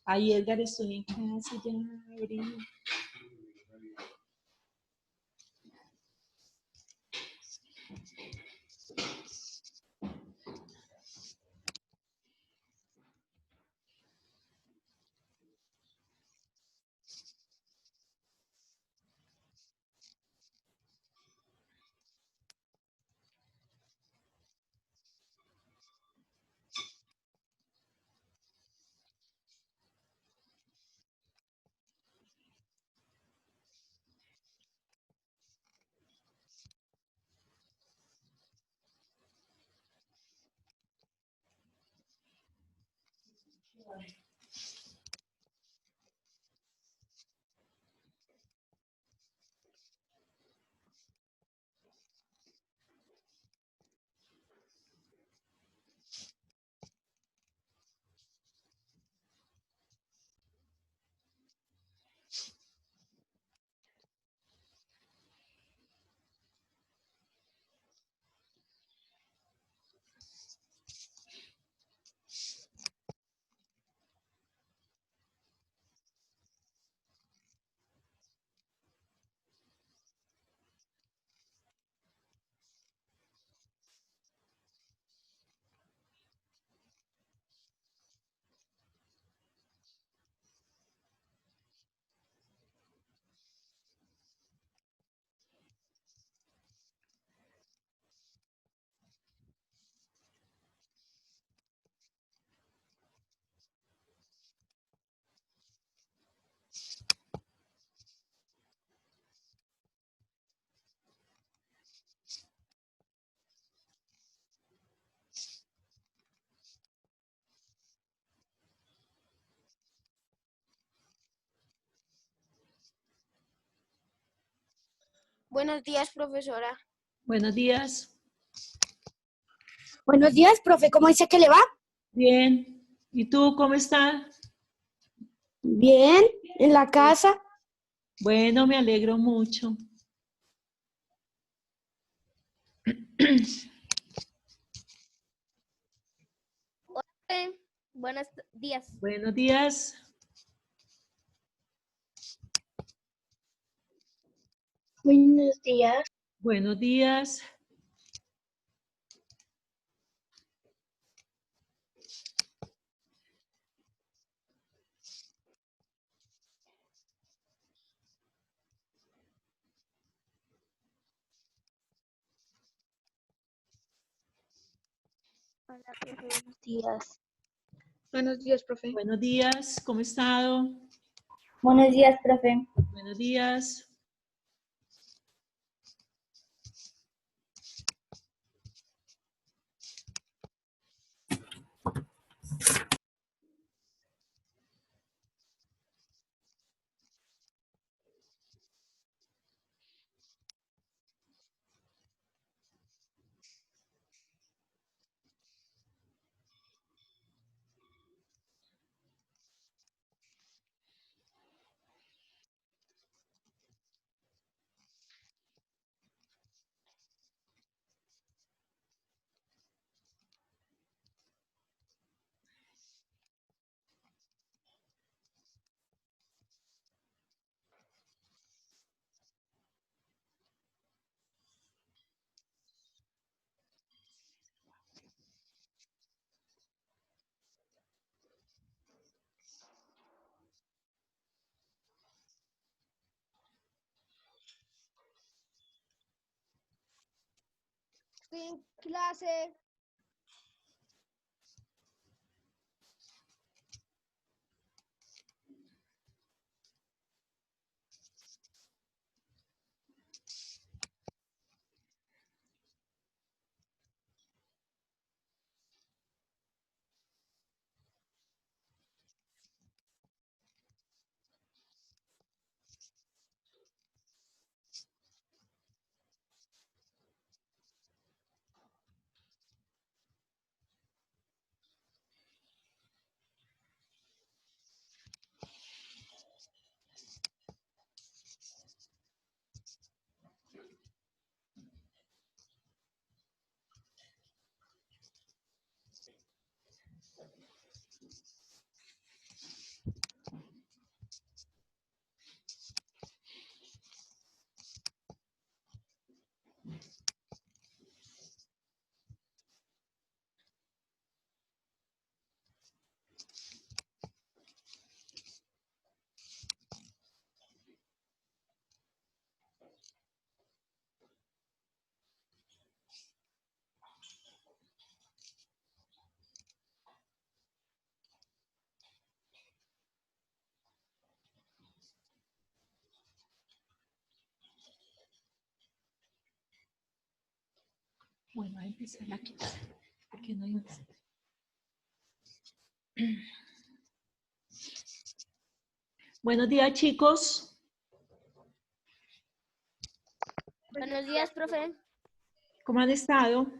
Ay, Edgar, estoy en casa, ya abrí. Buenos días, profesora. Buenos días. Buenos días, profe. ¿Cómo dice que le va? Bien. ¿Y tú cómo estás? Bien, en la casa. Bueno, me alegro mucho. Hola, buenos días. Buenos días. Buenos días. Buenos días. Hola, profe. Buenos días. Buenos días, profe. Buenos días. ¿Cómo ha estado? Buenos días, profe. Buenos días. Estoy en clase. Bueno, a empezar a quitar, porque no hay un... Buenos días, chicos. Buenos días, profe. ¿Cómo han estado?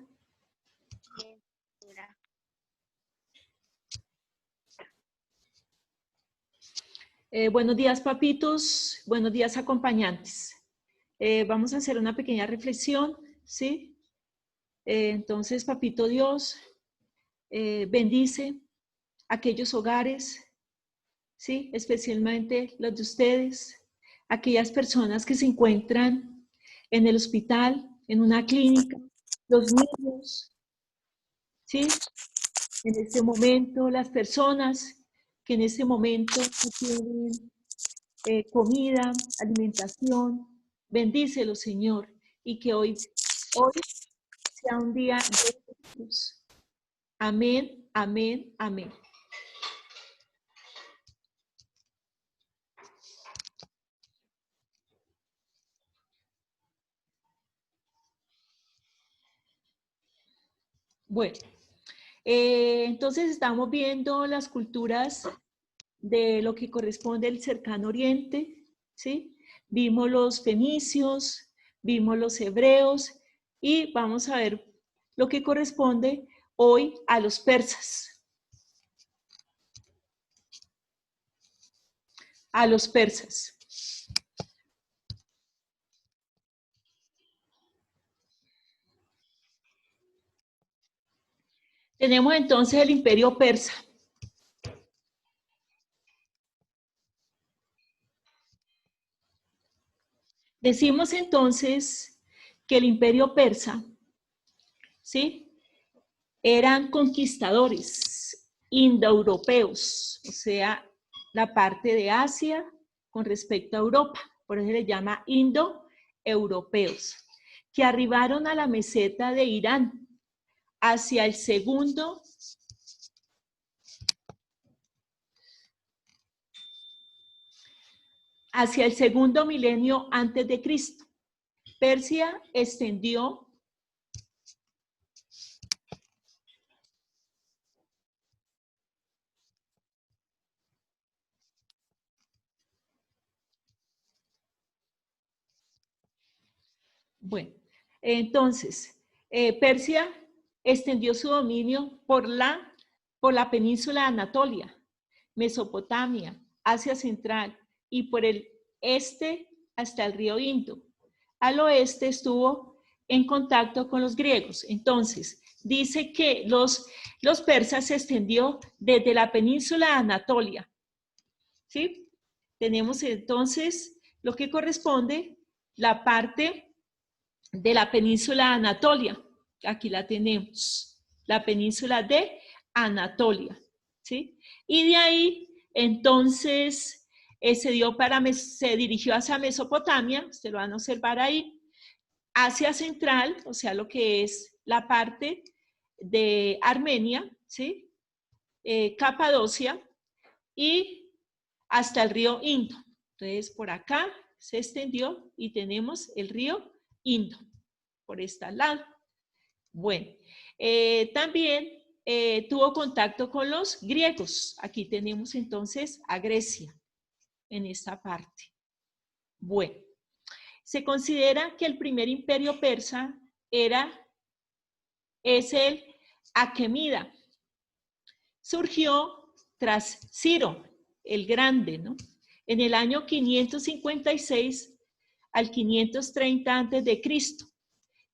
Buenos días, papitos. Buenos días, acompañantes. Vamos a hacer una pequeña reflexión, ¿sí? Entonces, papito Dios, bendice aquellos hogares, ¿sí? Especialmente los de ustedes, aquellas personas que se encuentran en el hospital, en una clínica, los niños, ¿sí? En este momento, las personas que en este momento no tienen comida, alimentación, bendícelo, Señor, y que hoy sea un día de Jesús. Amén, amén, amén. Bueno, entonces estamos viendo las culturas de lo que corresponde al cercano oriente, ¿sí? Vimos los fenicios, vimos los hebreos y vamos a ver lo que corresponde hoy a los persas. A los persas. Tenemos entonces el imperio persa. Decimos entonces que el imperio persa, ¿sí? Eran conquistadores indoeuropeos, o sea, la parte de Asia con respecto a Europa, por eso se les llama indoeuropeos, que arribaron a la meseta de Irán hacia el segundo milenio antes de Cristo. Persia extendió bueno, entonces, Persia extendió su dominio por la península de Anatolia, Mesopotamia, Asia Central y por el este hasta el río Indo. Al oeste estuvo en contacto con los griegos. Entonces, dice que los persas se extendió desde la península de Anatolia. ¿Sí? Tenemos entonces lo que corresponde la parte de la península de Anatolia. Aquí la tenemos, la península de Anatolia, ¿sí? Y de ahí, entonces, se dirigió hacia Mesopotamia, ustedes lo van a observar ahí, Asia Central, o sea, lo que es la parte de Armenia, ¿sí? Capadocia y hasta el río Indo. Entonces, por acá se extendió y tenemos el río Indo, por este lado. Bueno, también tuvo contacto con los griegos. Aquí tenemos entonces a Grecia, en esta parte. Bueno, se considera que el primer imperio persa es el Aquemida. Surgió tras Ciro, el Grande, ¿no? En el año 556 al 530 a.C.,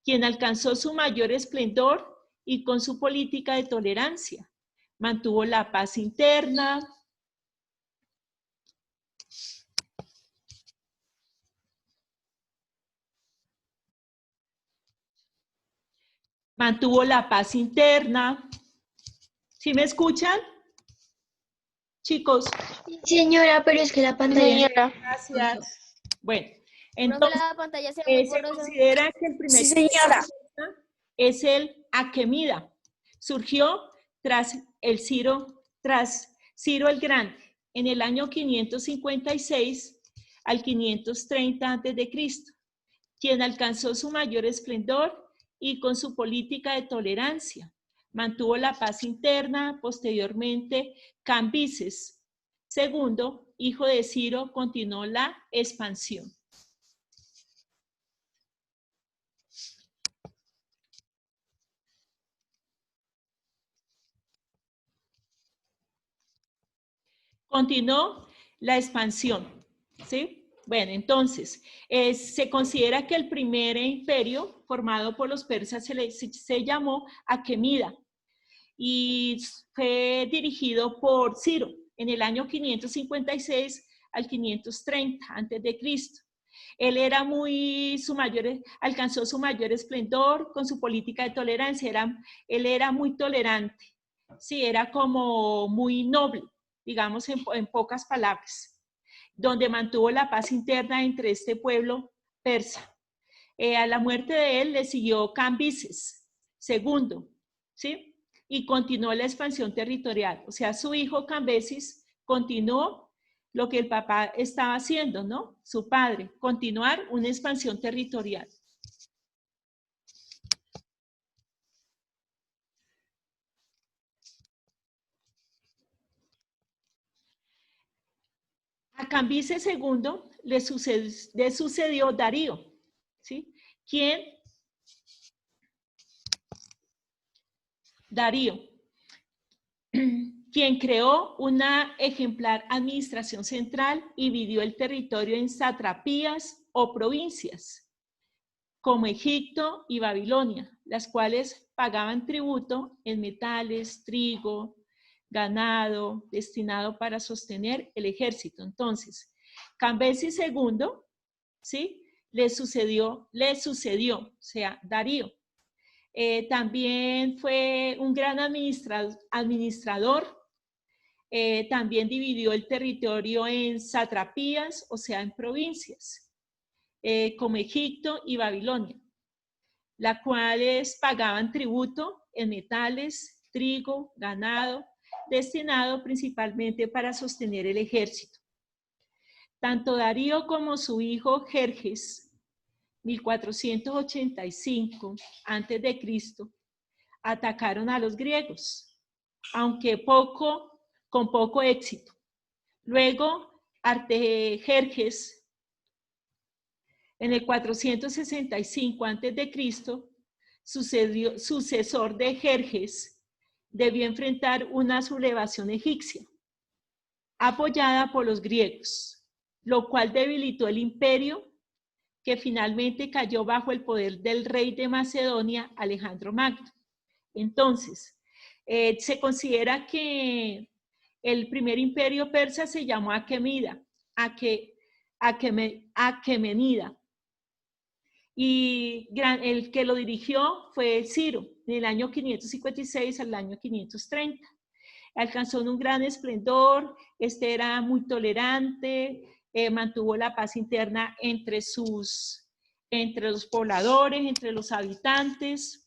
quien alcanzó su mayor esplendor y con su política de tolerancia. Mantuvo la paz interna, ¿Sí me escuchan? Chicos. Señora, pero es que la pantalla... Gracias. Bueno, entonces la pantalla se considera que el primer es el Aquemida. Surgió tras Ciro el Grande en el año 556 al 530 a.C., quien alcanzó su mayor esplendor y con su política de tolerancia. Mantuvo la paz interna. Posteriormente, Cambises II, hijo de Ciro, continuó la expansión. Continuó la expansión, ¿sí? Bueno, entonces, se considera que el primer imperio formado por los persas se llamó Aquemida y fue dirigido por Ciro en el año 556 al 530 a.C. Él era alcanzó su mayor esplendor con su política de tolerancia. Él era muy tolerante, sí, era como muy noble, digamos en pocas palabras, donde mantuvo la paz interna entre este pueblo persa. A la muerte de él le siguió Cambises II, ¿sí? Y continuó la expansión territorial. O sea, su hijo Cambises continuó lo que el papá estaba haciendo, ¿no? Su padre, continuar una expansión territorial. A Cambises II le sucedió Darío, ¿sí? Quien creó una ejemplar administración central y dividió el territorio en satrapías o provincias, como Egipto y Babilonia, las cuales pagaban tributo en metales, trigo, ganado, destinado para sostener el ejército. Entonces, Cambises II, ¿sí? Le sucedió, o sea, Darío. También fue un gran administrador. También dividió el territorio en satrapías, o sea, en provincias, como Egipto y Babilonia, las cuales pagaban tributo en metales, trigo, ganado, destinado principalmente para sostener el ejército. Tanto Darío como su hijo Jerjes, 1485 a.C., atacaron a los griegos, aunque con poco éxito. Luego, Artajerjes, en el 465 a.C., sucesor de Jerjes, debió enfrentar una sublevación egipcia, apoyada por los griegos, lo cual debilitó el imperio, que finalmente cayó bajo el poder del rey de Macedonia, Alejandro Magno. Entonces, se considera que el primer imperio persa se llamó Aquemida, Aquemenida, y el que lo dirigió fue Ciro, en el año 556 al año 530. Alcanzó un gran esplendor, era muy tolerante, mantuvo la paz interna entre los pobladores, entre los habitantes.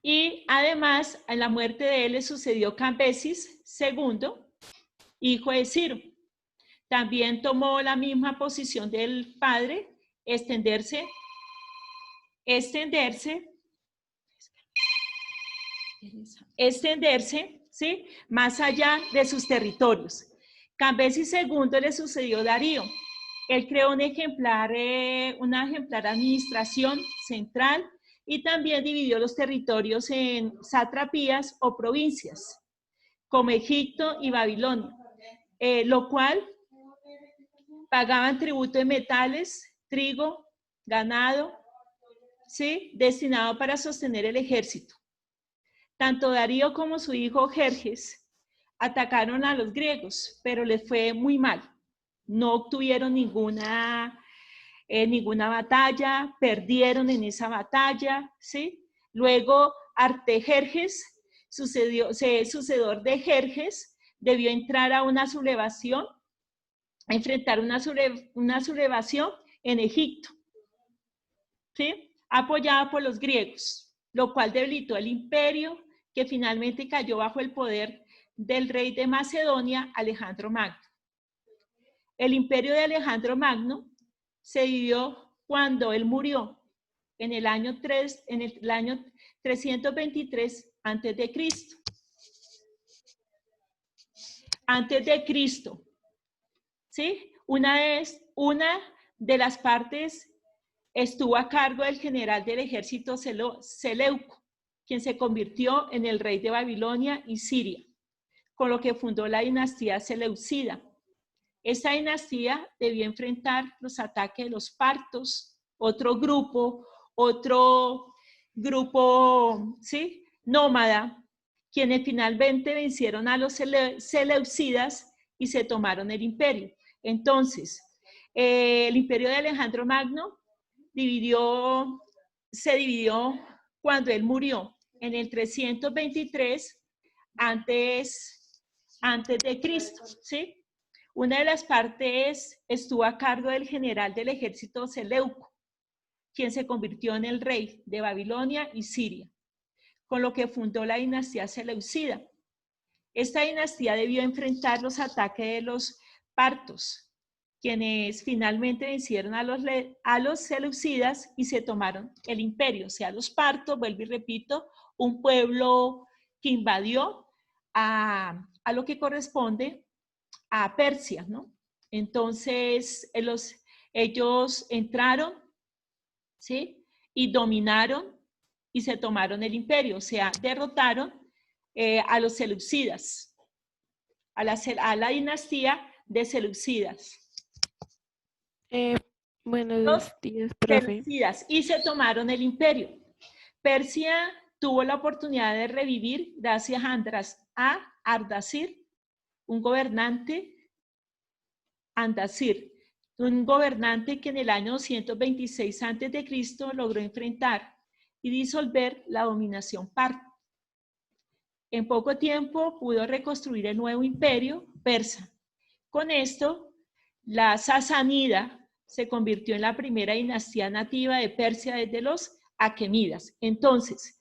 Y además, a la muerte de él le sucedió Cambises II, hijo de Ciro. También tomó la misma posición del padre, extenderse, ¿sí? Más allá de sus territorios. Cambises II le sucedió Darío. Él creó una ejemplar administración central y también dividió los territorios en satrapías o provincias, como Egipto y Babilonia, lo cual pagaban tributo en metales, trigo, ganado, ¿sí? Destinado para sostener el ejército. Tanto Darío como su hijo Jerjes atacaron a los griegos, pero les fue muy mal. No obtuvieron ninguna batalla, perdieron en esa batalla, ¿sí? Luego Artajerjes, sucedor de Jerjes, debió entrar a una sublevación, a enfrentar una sublevación en Egipto, ¿sí? Apoyada por los griegos, lo cual debilitó el imperio, que finalmente cayó bajo el poder del rey de Macedonia, Alejandro Magno. El imperio de Alejandro Magno se dividió cuando él murió en el año 323 antes de Cristo. Antes de Cristo, ¿sí? Una de las partes estuvo a cargo del general del ejército Seleuco, quien se convirtió en el rey de Babilonia y Siria, con lo que fundó la dinastía seleucida. Esta dinastía debió enfrentar los ataques de los partos, otro grupo, ¿sí?, nómada, quienes finalmente vencieron a los seleucidas y se tomaron el imperio. Entonces, el imperio de Alejandro Magno se dividió cuando él murió en el 323 antes de Cristo, ¿sí? Una de las partes estuvo a cargo del general del ejército Seleuco, quien se convirtió en el rey de Babilonia y Siria, con lo que fundó la dinastía seleucida. Esta dinastía debió enfrentar los ataques de los partos, quienes finalmente vencieron a los seleucidas y se tomaron el imperio. O sea, los partos, vuelvo y repito, un pueblo que invadió a lo que corresponde a Persia, ¿no? Entonces, ellos entraron, ¿sí?, y dominaron y se tomaron el imperio, o sea, derrotaron a los seleucidas, a la dinastía de seleucidas. Buenos días, profe. Seleucidas, y se tomaron el imperio. Persia tuvo la oportunidad de revivir gracias a Ardashir, un gobernante que en el año 226 a.C. logró enfrentar y disolver la dominación parta. En poco tiempo pudo reconstruir el nuevo imperio persa. Con esto, la Sasánida se convirtió en la primera dinastía nativa de Persia desde los aquemídas. Entonces,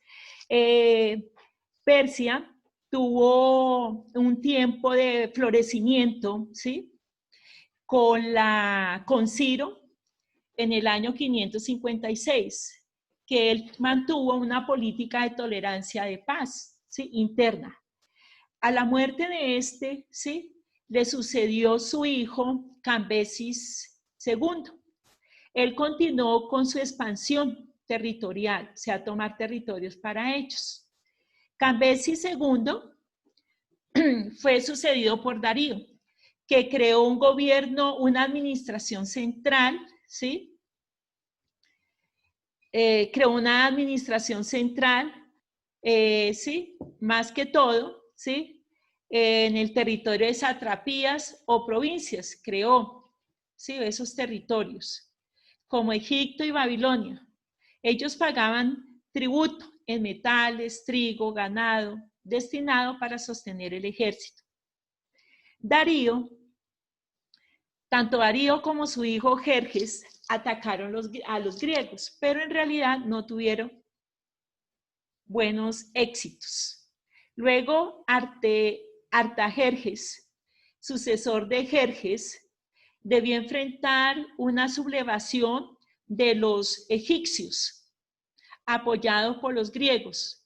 Persia tuvo un tiempo de florecimiento, ¿sí?, con Ciro en el año 556, que él mantuvo una política de tolerancia de paz, ¿sí?, interna. A la muerte de ¿sí?, le sucedió su hijo Cambises II. Él continuó con su expansión territorial, o sea, tomar territorios para ellos. Cambises II fue sucedido por Darío, que creó un gobierno, una administración central, ¿sí? Creó una administración central, ¿sí?, más que todo, ¿sí?, en el territorio de satrapías o provincias, creó, ¿sí?, esos territorios, como Egipto y Babilonia. Ellos pagaban tributo en metales, trigo, ganado, destinado para sostener el ejército. Tanto Darío como su hijo Jerjes atacaron a los griegos, pero en realidad no tuvieron buenos éxitos. Luego, Artajerjes, sucesor de Jerjes, debió enfrentar una sublevación de los egipcios, apoyado por los griegos,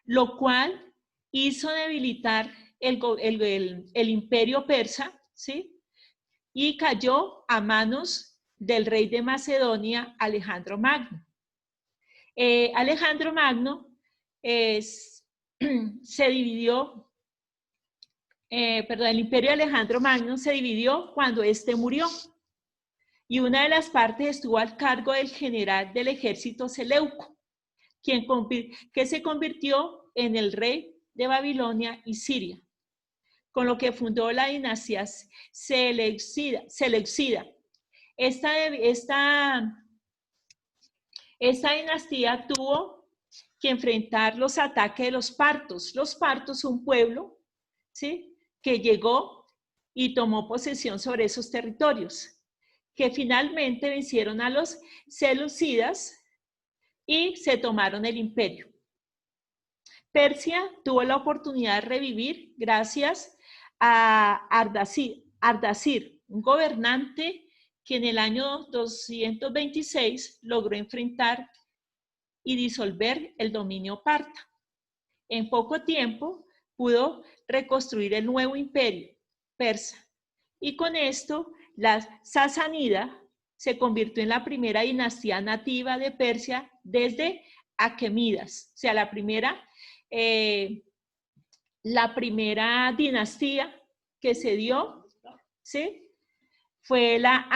lo cual hizo debilitar el imperio persa, ¿sí?, y cayó a manos del rey de Macedonia, Alejandro Magno. Alejandro Magno el imperio de Alejandro Magno se dividió cuando éste murió, y una de las partes estuvo al cargo del general del ejército Seleuco, que se convirtió en el rey de Babilonia y Siria, con lo que fundó la dinastía seleucida. Esta dinastía tuvo que enfrentar los ataques de los partos. Los partos, un pueblo, ¿sí?, que llegó y tomó posesión sobre esos territorios, que finalmente vencieron a los seleucidas y se tomaron el imperio. Persia tuvo la oportunidad de revivir gracias a Ardashir, un gobernante que en el año 226 logró enfrentar y disolver el dominio parta. En poco tiempo pudo reconstruir el nuevo imperio persa y con esto la Sasánida se convirtió en la primera dinastía nativa de Persia desde Aquemídas, o sea, la primera dinastía que se dio, ¿sí? Fue la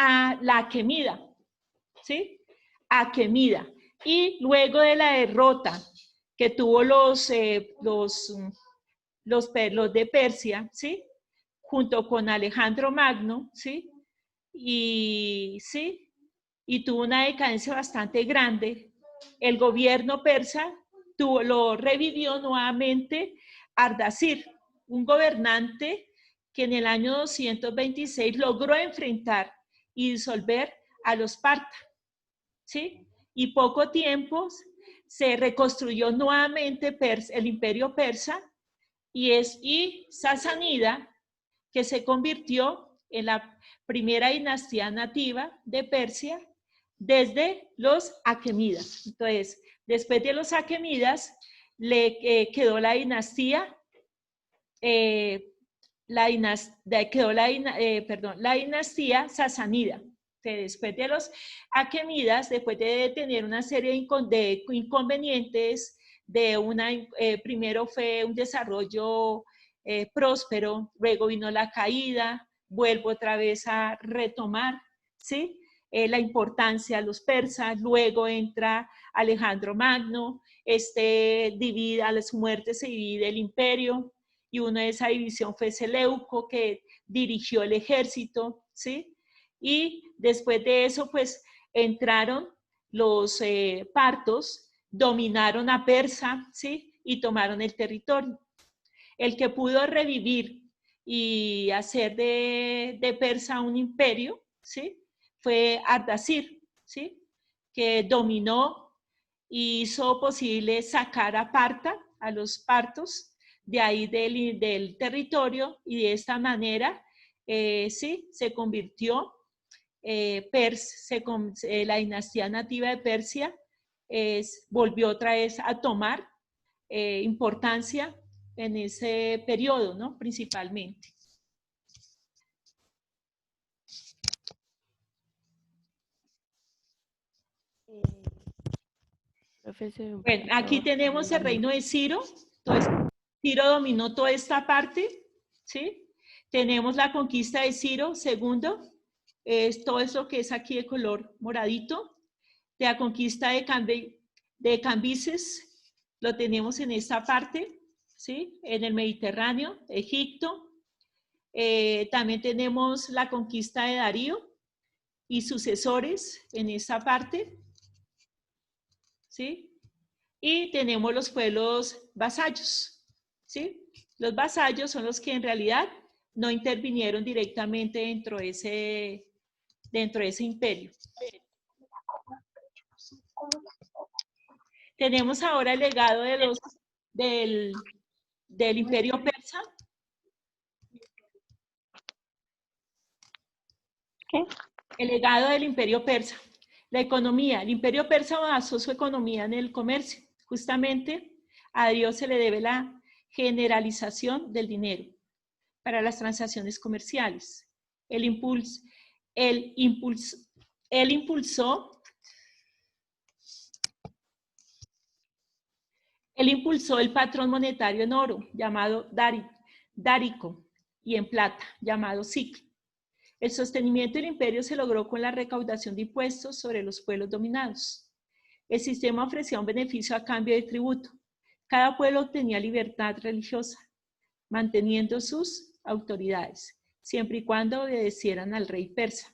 Aquemida, ¿sí? Aquemida. Y luego de la derrota que tuvo los de Persia, ¿sí? Junto con Alejandro Magno, ¿sí? Y tuvo una decadencia bastante grande. El gobierno persa lo revivió nuevamente Ardashir, un gobernante que en el año 226 logró enfrentar y disolver a los parta, ¿sí? Y poco tiempo se reconstruyó nuevamente el imperio persa y Sasánida, que se convirtió en la primera dinastía nativa de Persia desde los Aquemídas. Entonces, después de los Aquemídas, le quedó la dinastía, la dinastía Sasánida. Después de los Aquemídas, después de tener una serie de inconvenientes, primero fue un desarrollo próspero, luego vino la caída, vuelvo otra vez a retomar, ¿sí? La importancia de los persas, luego entra Alejandro Magno, a su muerte se divide el imperio, y una de esa división fue Seleuco, que dirigió el ejército, ¿sí? Y después de eso, pues, entraron los partos, dominaron a Persia, ¿sí? Y tomaron el territorio. El que pudo revivir y hacer de Persia un imperio, ¿sí? Fue Ardashir, ¿sí? Que dominó y hizo posible sacar a los partos, de ahí del territorio, y de esta manera, sí, se convirtió la dinastía nativa de Persia volvió otra vez a tomar importancia en ese periodo, ¿no? Principalmente. Bueno, aquí tenemos el reino de Ciro. Entonces, Ciro dominó toda esta parte, ¿sí? Tenemos la conquista de Ciro II, es todo eso que es aquí de color moradito. De la conquista de Cambises, lo tenemos en esta parte, ¿sí? En el Mediterráneo, Egipto. También tenemos la conquista de Darío y sucesores en esta parte, ¿sí? Y tenemos los pueblos vasallos, ¿sí? Los vasallos son los que en realidad no intervinieron directamente dentro de ese imperio. Tenemos ahora el legado del imperio persa. ¿Qué? El legado del imperio persa. La economía. El imperio persa basó su economía en el comercio. Justamente a Dios se le debe la generalización del dinero para las transacciones comerciales. Él impulsó el patrón monetario en oro, llamado dárico, y en plata, llamado siclo. El sostenimiento del imperio se logró con la recaudación de impuestos sobre los pueblos dominados. El sistema ofrecía un beneficio a cambio de tributo. Cada pueblo obtenía libertad religiosa, manteniendo sus autoridades, siempre y cuando obedecieran al rey persa.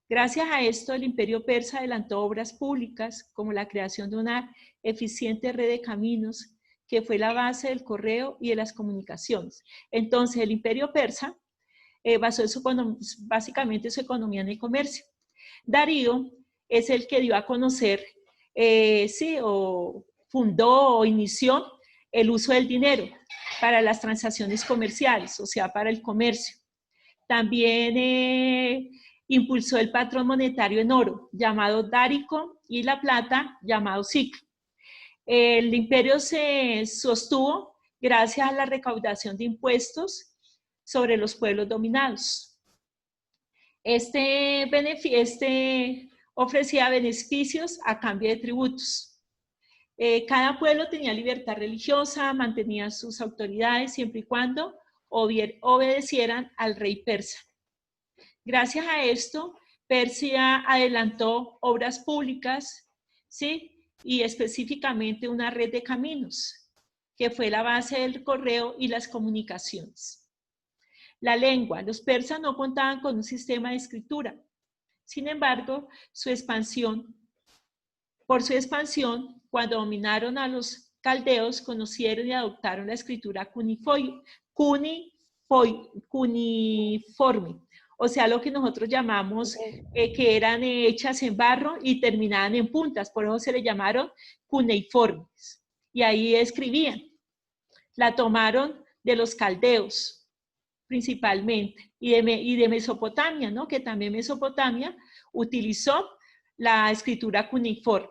Gracias a esto, el imperio persa adelantó obras públicas como la creación de una eficiente red de caminos, que fue la base del correo y de las comunicaciones. Entonces, el imperio persa basó básicamente su economía en el comercio. Darío es el que dio a conocer, fundó o inició el uso del dinero para las transacciones comerciales, o sea, para el comercio. También impulsó el patrón monetario en oro, llamado dárico, y la plata, llamado ciclo. El imperio se sostuvo gracias a la recaudación de impuestos sobre los pueblos dominados. Este ofrecía beneficios a cambio de tributos. Cada pueblo tenía libertad religiosa, mantenía sus autoridades siempre y cuando obedecieran al rey persa. Gracias a esto, Persia adelantó obras públicas, ¿sí? Y específicamente una red de caminos, que fue la base del correo y las comunicaciones. La lengua. Los persas no contaban con un sistema de escritura. Sin embargo, por su expansión, cuando dominaron a los caldeos, conocieron y adoptaron la escritura cuneiforme, o sea, lo que nosotros llamamos que eran hechas en barro y terminaban en puntas, por eso se le llamaron cuneiformes. Y ahí escribían. La tomaron de los caldeos, principalmente, y de Mesopotamia, ¿no? Que también Mesopotamia utilizó la escritura cuneiforme.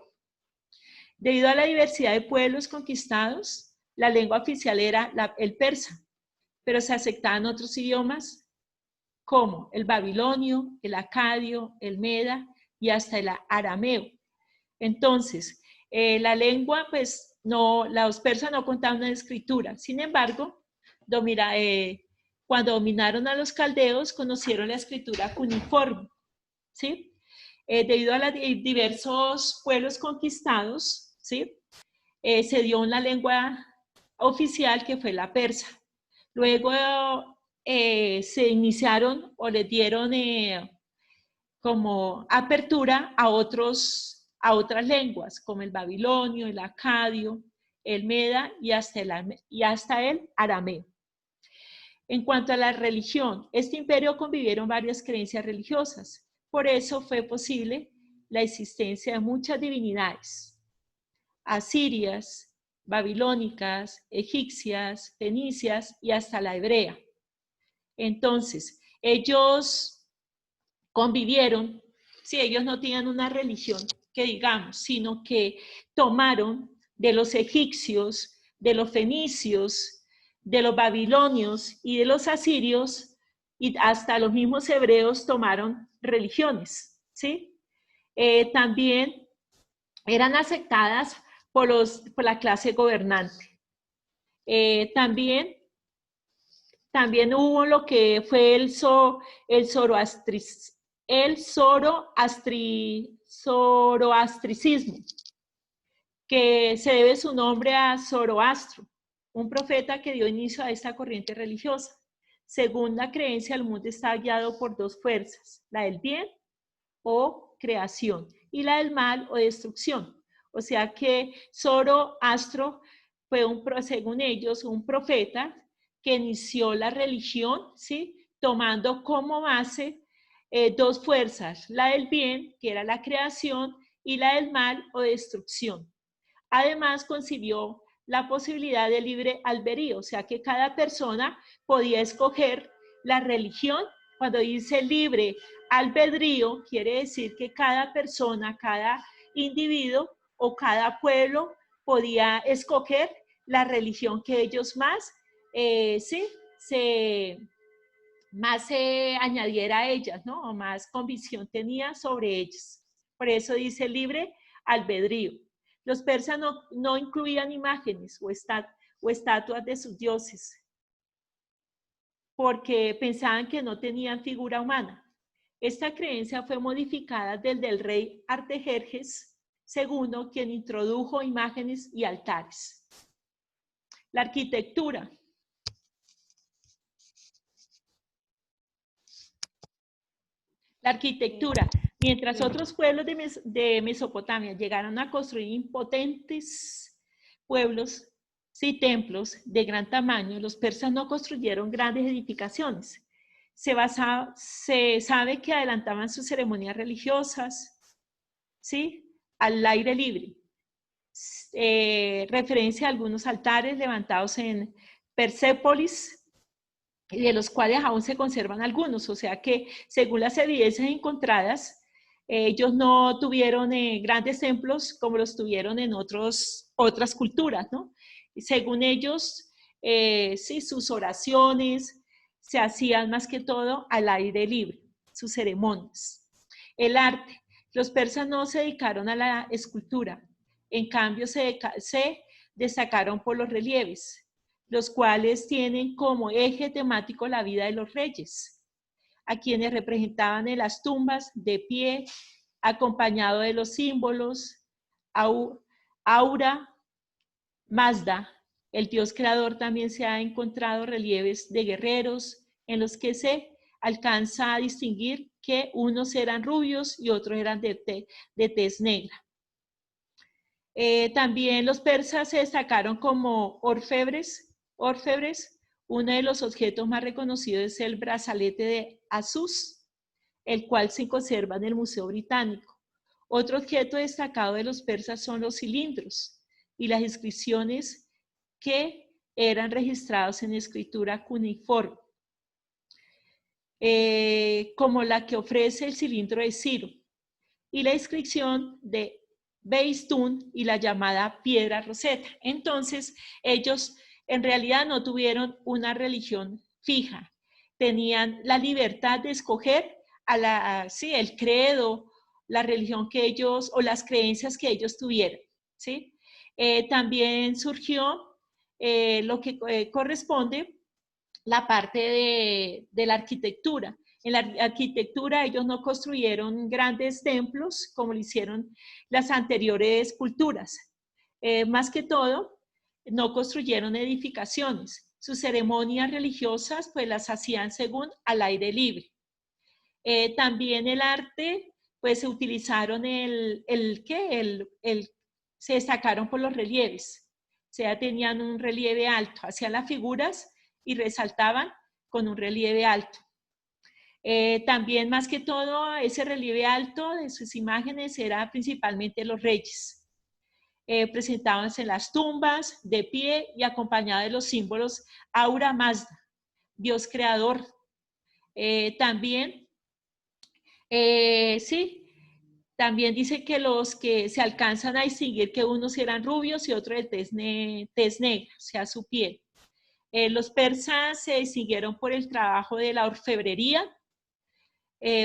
Debido a la diversidad de pueblos conquistados, la lengua oficial era el persa, pero se aceptaban otros idiomas como el babilonio, el acadio, el meda y hasta el arameo. Entonces, la lengua, pues, los persas no contaban una escritura. Sin embargo, cuando dominaron a los caldeos, conocieron la escritura cuneiforme, ¿sí? Debido a los diversos pueblos conquistados, ¿sí? Se dio una lengua oficial que fue la persa. Luego se iniciaron o les dieron como apertura a otras lenguas, como el babilonio, el acadio, el meda y hasta el arameo. En cuanto a la religión, este imperio convivieron varias creencias religiosas. Por eso fue posible la existencia de muchas divinidades, asirias, babilónicas, egipcias, fenicias y hasta la hebrea. Entonces, ellos convivieron, si ellos no tenían una religión que digamos, sino que tomaron de los egipcios, de los fenicios, de los babilonios y de los asirios, y hasta los mismos hebreos tomaron religiones, ¿sí? También eran aceptadas por la clase gobernante. También hubo lo que fue el zoroastricismo, que se debe su nombre a Zoroastro, un profeta que dio inicio a esta corriente religiosa. Según la creencia, el mundo está guiado por dos fuerzas, la del bien o creación y la del mal o destrucción. O sea que Zoroastro fue, según ellos, un profeta que inició la religión, ¿sí? Tomando como base dos fuerzas, la del bien, que era la creación, y la del mal o destrucción. Además, concibió la posibilidad de libre albedrío, o sea que cada persona podía escoger la religión. Cuando dice libre albedrío, quiere decir que cada persona, cada individuo o cada pueblo podía escoger la religión que ellos más se añadiera a ellas, ¿no? O más convicción tenía sobre ellas. Por eso dice libre albedrío. Los persas no incluían imágenes o estatuas de sus dioses, porque pensaban que no tenían figura humana. Esta creencia fue modificada desde el rey Artajerjes II, quien introdujo imágenes y altares. La arquitectura. La arquitectura. Mientras otros pueblos de Mesopotamia llegaron a construir impotentes pueblos, sí, templos de gran tamaño, los persas no construyeron grandes edificaciones. Se sabe que adelantaban sus ceremonias religiosas, ¿sí? Al aire libre. referencia a algunos altares levantados en Persépolis, y de los cuales aún se conservan algunos, o sea que según las evidencias encontradas, ellos no tuvieron grandes templos como los tuvieron en otras culturas, ¿no? Y según ellos, sí, sus oraciones se hacían más que todo al aire libre, sus ceremonias. El arte, los persas no se dedicaron a la escultura, en cambio se destacaron por los relieves, los cuales tienen como eje temático la vida de los reyes, a quienes representaban en las tumbas de pie, acompañado de los símbolos, Aura, Mazda. El dios creador también se ha encontrado relieves de guerreros en los que se alcanza a distinguir que unos eran rubios y otros eran de tez negra. También los persas se destacaron como orfebres. Uno de los objetos más reconocidos es el brazalete de Asus, el cual se conserva en el Museo Británico. Otro objeto destacado de los persas son los cilindros y las inscripciones que eran registrados en escritura cuneiforme, como la que ofrece el cilindro de Ciro, y la inscripción de Beistún y la llamada piedra Roseta. Entonces, ellos en realidad no tuvieron una religión fija, tenían la libertad de escoger el credo, la religión que ellos, o las creencias que ellos tuvieran, ¿sí? También surgió lo que corresponde la parte de la arquitectura. En la arquitectura ellos no construyeron grandes templos como lo hicieron las anteriores culturas. Más que todo, no construyeron edificaciones. Sus ceremonias religiosas pues las hacían según al aire libre. También el arte, pues se utilizaron se destacaron por los relieves. O sea, tenían un relieve alto, hacían las figuras y resaltaban con un relieve alto. También más que todo ese relieve alto de sus imágenes era principalmente los reyes. Presentábanse en las tumbas, de pie y acompañados de los símbolos Aura Mazda, Dios creador. También dice que los que se alcanzan a distinguir que unos eran rubios y otros de tez negra, o sea, su piel. Los persas se distinguieron por el trabajo de la orfebrería,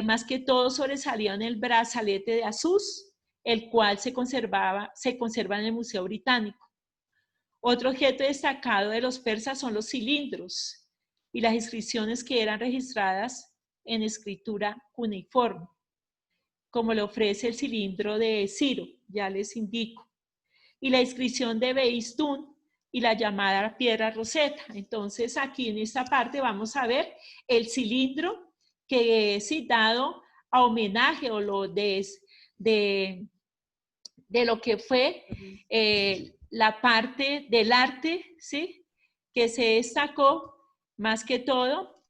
más que todo sobresalían el brazalete de Asus, el cual se conserva en el Museo Británico. Otro objeto destacado de los persas son los cilindros y las inscripciones que eran registradas en escritura cuneiforme, como le ofrece el cilindro de Ciro, ya les indico, y la inscripción de Beistún y la llamada piedra Roseta. Entonces aquí en esta parte vamos a ver el cilindro que es dado a homenaje o de lo que fue la parte del arte, ¿sí? Que se destacó más que todo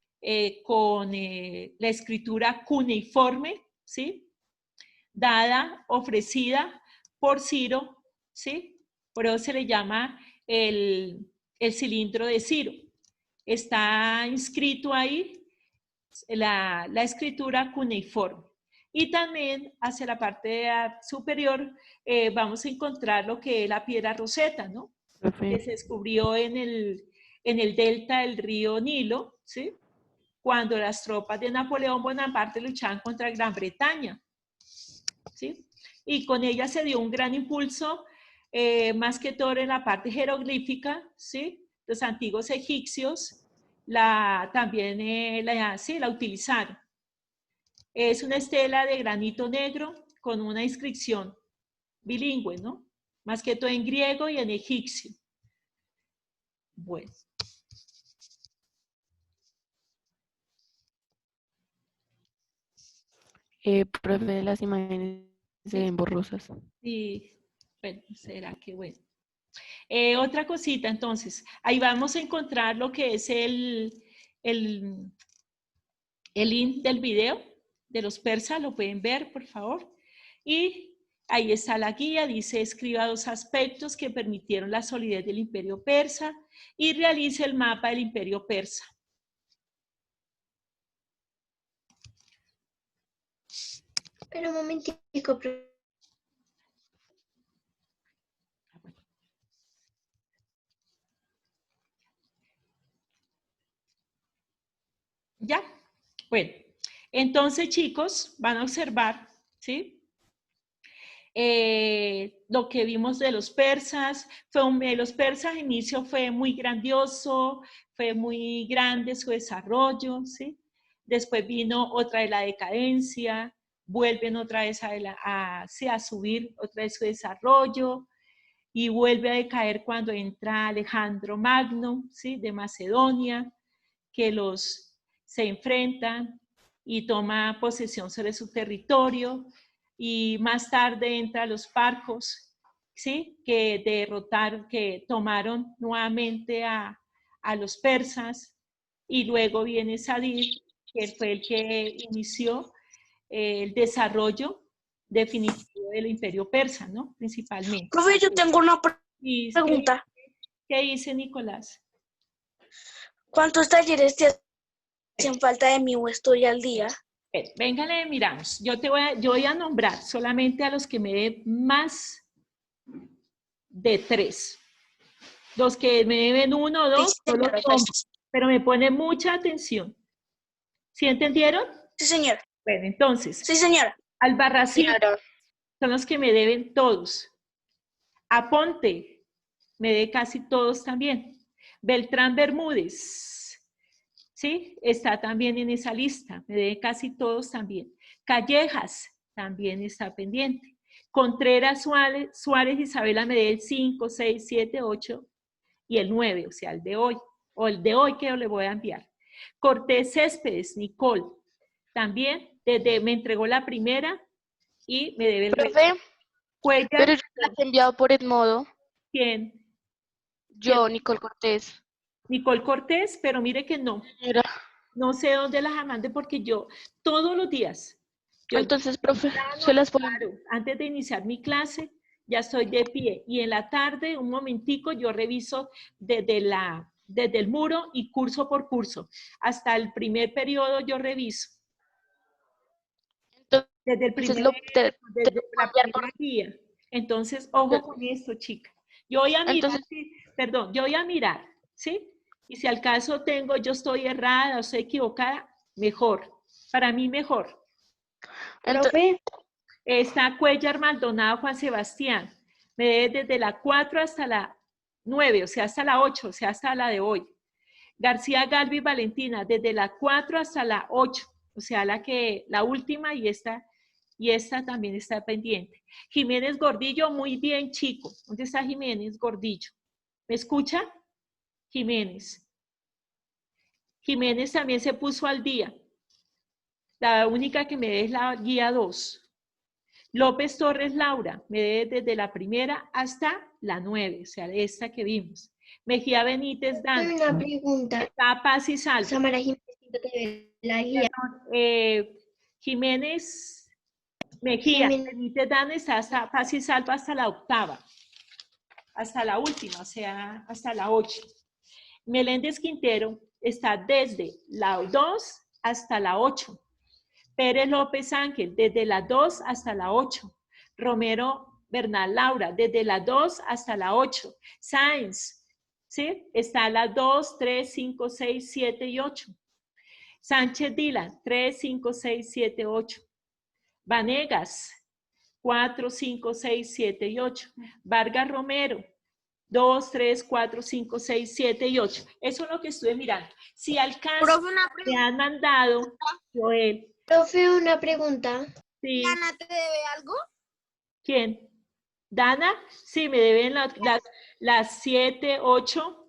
con la escritura cuneiforme, ¿sí? Ofrecida por Ciro, ¿sí? Por eso se le llama el cilindro de Ciro. Está inscrito ahí la escritura cuneiforme. Y también hacia la parte superior vamos a encontrar lo que es la piedra Roseta, ¿no? Que se descubrió en el delta del río Nilo, ¿sí? Cuando las tropas de Napoleón Bonaparte luchaban contra Gran Bretaña, ¿sí? Y con ella se dio un gran impulso, más que todo en la parte jeroglífica, ¿sí? Los antiguos egipcios también la utilizaron. Es una estela de granito negro con una inscripción bilingüe, ¿no? Más que todo en griego y en egipcio. Bueno. Profe, las imágenes se ven borrosas. Sí, bueno, será que bueno. Otra cosita, entonces, ahí vamos a encontrar lo que es el link del video de los persas, lo pueden ver, por favor. Y Ahí está la guía, dice escriba 2 aspectos que permitieron la solidez del imperio persa y realice el mapa del imperio persa. Pero un momentico, ¿Ya? Bueno, entonces chicos, van a observar, ¿sí? Lo que vimos de los persas, los persas al inicio fue muy grandioso, fue muy grande su desarrollo, ¿sí? Después vino otra de la decadencia, vuelven otra vez a subir otra vez su desarrollo y vuelve a decaer cuando entra Alejandro Magno, ¿sí? De Macedonia, que se enfrentan y toma posesión sobre su territorio, y más tarde entra los parcos, ¿sí? Que tomaron nuevamente a los persas, y luego viene Sadir, que fue el que inició el desarrollo definitivo del imperio persa, ¿no? Principalmente. Profe, yo tengo una pregunta. ¿Qué dice Nicolás? ¿Cuántos talleres te hacen falta de mí o estoy al día? Véngale, miramos. Yo voy a nombrar solamente a los que me den más de 3. Los que me deben 1 o 2, no los tomo, pero me pone mucha atención. ¿Sí entendieron? Sí, señor. Bueno, entonces, Sí, señora. Albarracín son los que me deben todos. Aponte me debe casi todos también. Beltrán Bermúdez, ¿sí? Está también en esa lista, me debe casi todos también. Callejas también está pendiente. Contreras Suárez Isabela me debe el 5, 6, 7, 8 y el 9, o sea, el de hoy, o el de hoy que le voy a enviar. Cortés Céspedes, Nicole, también me entregó la primera y me debe el Profe, Cuellar, pero yo la he enviado por Edmodo. ¿quién? Yo, Nicole Cortés. Nicole Cortés, pero mire que no. Señora. No sé dónde las mande porque yo todos los días. Entonces, profe, se las pongo. Claro, antes de iniciar mi clase, ya estoy de pie. Y en la tarde, un momentico, yo reviso desde el muro y curso por curso. Hasta el primer periodo yo reviso. Desde el primer, desde la primera guía. Entonces, ojo con esto, chica. Yo voy a mirar, perdón, yo voy a mirar, ¿sí? Y si al caso yo estoy errada o estoy equivocada, mejor. Para mí, mejor. profe. Está Cuellar Maldonado Juan Sebastián. Me debe desde la 4 hasta la 9, o sea, hasta la 8, o sea, hasta la de hoy. García Galvis Valentina, desde la 4 hasta la 8, o sea, la última, y esta también está pendiente. Jiménez Gordillo, muy bien, chico. ¿Dónde está Jiménez Gordillo? ¿Me escucha? Jiménez. Jiménez también se puso al día. La única que me dé es la guía 2. López Torres Laura, me debe desde la primera hasta la 9, o sea, esta que vimos. Mejía Benítez Dan. Una pregunta. Está Paz y Salva. Samara Jiménez, te ve la guía. Jiménez Mejía Benítez Dan está hasta Paz y Salva hasta la 8ª. Hasta la última, o sea, hasta la 8. Meléndez Quintero está desde la 2 hasta la 8. Pérez López Ángel, desde la 2 hasta la 8. Romero Bernal Laura, desde la 2 hasta la 8. Sáenz, ¿sí? Está la 2, 3, 5, 6, 7 y 8. Sánchez Dylan, 3, 5, 6, 7, 8. Vanegas, 4, 5, 6, 7 y 8. Vargas Romero, 2, 3, 4, 5, 6, 7 y 8. Eso es lo que estuve mirando. Si al caso me han mandado, Joel. Profe, una pregunta. Sí. ¿Dana te debe algo? ¿Quién? ¿Dana? Sí, me deben las 7, 8